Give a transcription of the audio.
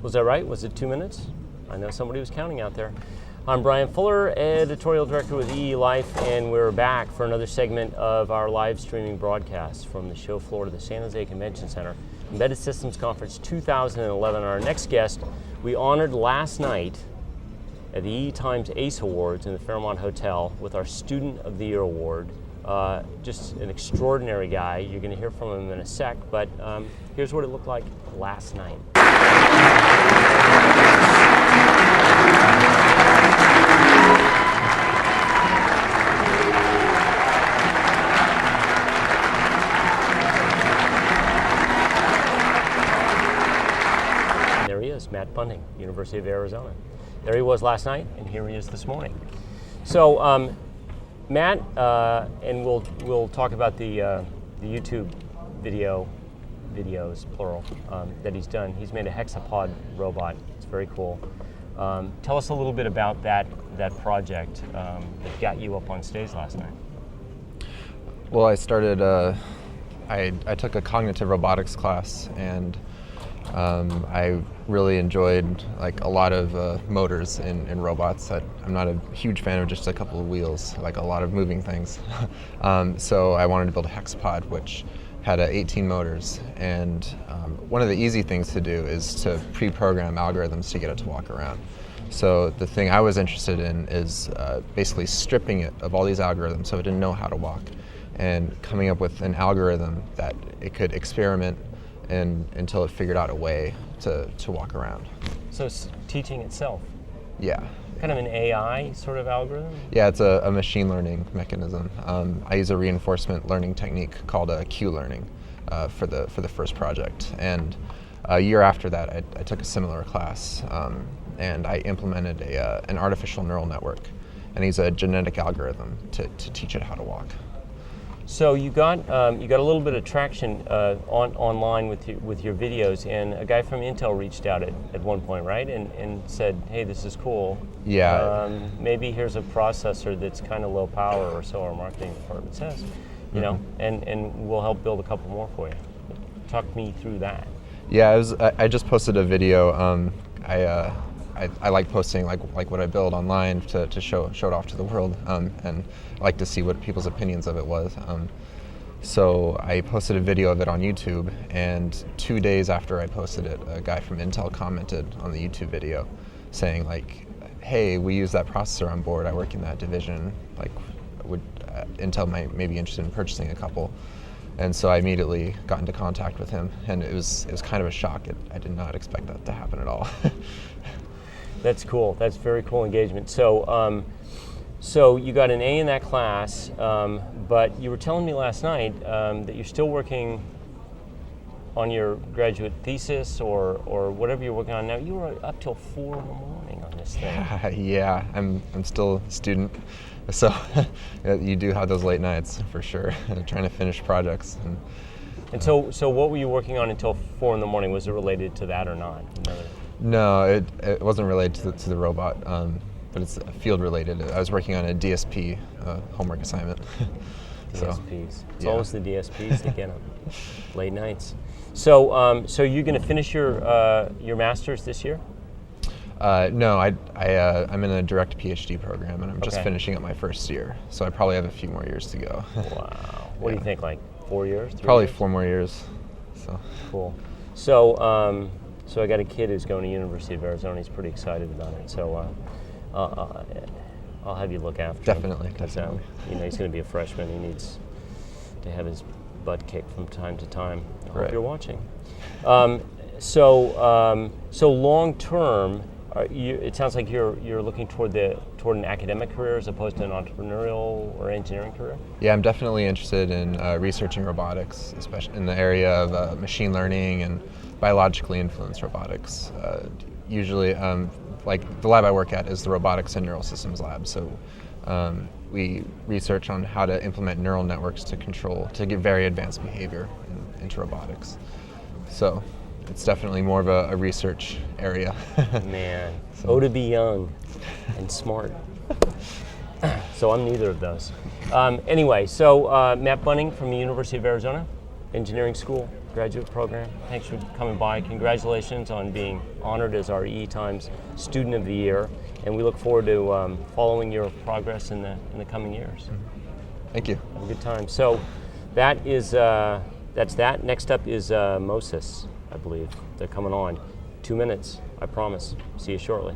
Was that right? Was it 2 minutes? I know somebody was counting out there. I'm Brian Fuller, editorial director with EE Life, and we're back for another segment of our live streaming broadcast from the show floor of the San Jose Convention Center, Embedded Systems Conference 2011. Our next guest we honored last night at the EE Times ACE Awards in the Fairmont Hotel with our Student of the Year Award. Just an extraordinary guy. You're going to hear from him in a sec, but here's what it looked like last night. And there he is, Matt Bunting, University of Arizona. There he was last night, and here he is this morning. So, Matt, and we'll talk about the YouTube videos, plural, that he's done. He's made a hexapod robot. It's very cool. Tell us a little bit about that project that got you up on stage last night. Well, I started. I took a cognitive robotics class, and I really enjoyed a lot of motors in robots. I'm not a huge fan of just a couple of wheels, like a lot of moving things. So I wanted to build a hexapod, which had 18 motors, and one of the easy things to do is to pre-program algorithms to get it to walk around. So the thing I was interested in is basically stripping it of all these algorithms so it didn't know how to walk, and coming up with an algorithm that it could experiment until it figured out a way to walk around. So it's teaching itself? Yeah. Kind of an AI sort of algorithm? Yeah, it's a machine learning mechanism. I use a reinforcement learning technique called Q-learning for the first project. And a year after that, I took a similar class, and I implemented an artificial neural network, and use a genetic algorithm to teach it how to walk. So you got a little bit of traction online with your videos, and a guy from Intel reached out at one point, right? And said, hey, this is cool. Yeah. Maybe here's a processor that's kind of low power, or so our marketing department says, you know, and we'll help build a couple more for you. Talk me through that. Yeah, I just posted a video. I like posting like what I build online to show it off to the world, and I like to see what people's opinions of it was. So I posted a video of it on YouTube, and 2 days after I posted it, a guy from Intel commented on the YouTube video saying hey, we use that processor on board, I work in that division, would Intel may be interested in purchasing a couple. And so I immediately got into contact with him, and it was kind of a shock. I did not expect that to happen at all. That's cool. That's very cool engagement. So, so you got an A in that class, but you were telling me last night that you're still working on your graduate thesis or whatever you're working on now. You were up till 4 in the morning on this thing. Yeah, I'm still a student, so you do have those late nights for sure, trying to finish projects. And so what were you working on until 4 in the morning? Was it related to that or not? No, it wasn't related to the robot, but it's field related. I was working on a DSP homework assignment. DSPs. It's always the DSPs that get them. Late nights. So you're going to finish your master's this year? No, I'm in a direct PhD program, and I'm just finishing up my first year. So I probably have a few more years to go. Wow. What do you think? 4 years? 3 probably years? 4 more years. So cool. So I got a kid who's going to University of Arizona. He's pretty excited about it. So I'll have you look after him. Definitely. He's going to be a freshman. He needs to have his butt kicked from time to time. I hope you're watching. So long term, it sounds like you're looking toward an academic career as opposed to an entrepreneurial or engineering career. Yeah, I'm definitely interested in researching robotics, especially in the area of machine learning and biologically influenced robotics. Usually, the lab I work at is the Robotics and Neural Systems Lab. So we research on how to implement neural networks to get very advanced behavior into robotics. So it's definitely more of a research area. Man, to be young and smart. So I'm neither of those. Anyway, so Matt Bunting from the University of Arizona, engineering school. graduate program. Thanks for coming by. Congratulations on being honored as our EE Times Student of the Year, and we look forward to following your progress in the coming years. Thank you. Have a good time. So that is that's that. Next up is Moses, I believe. They're coming on. 2 minutes, I promise. See you shortly.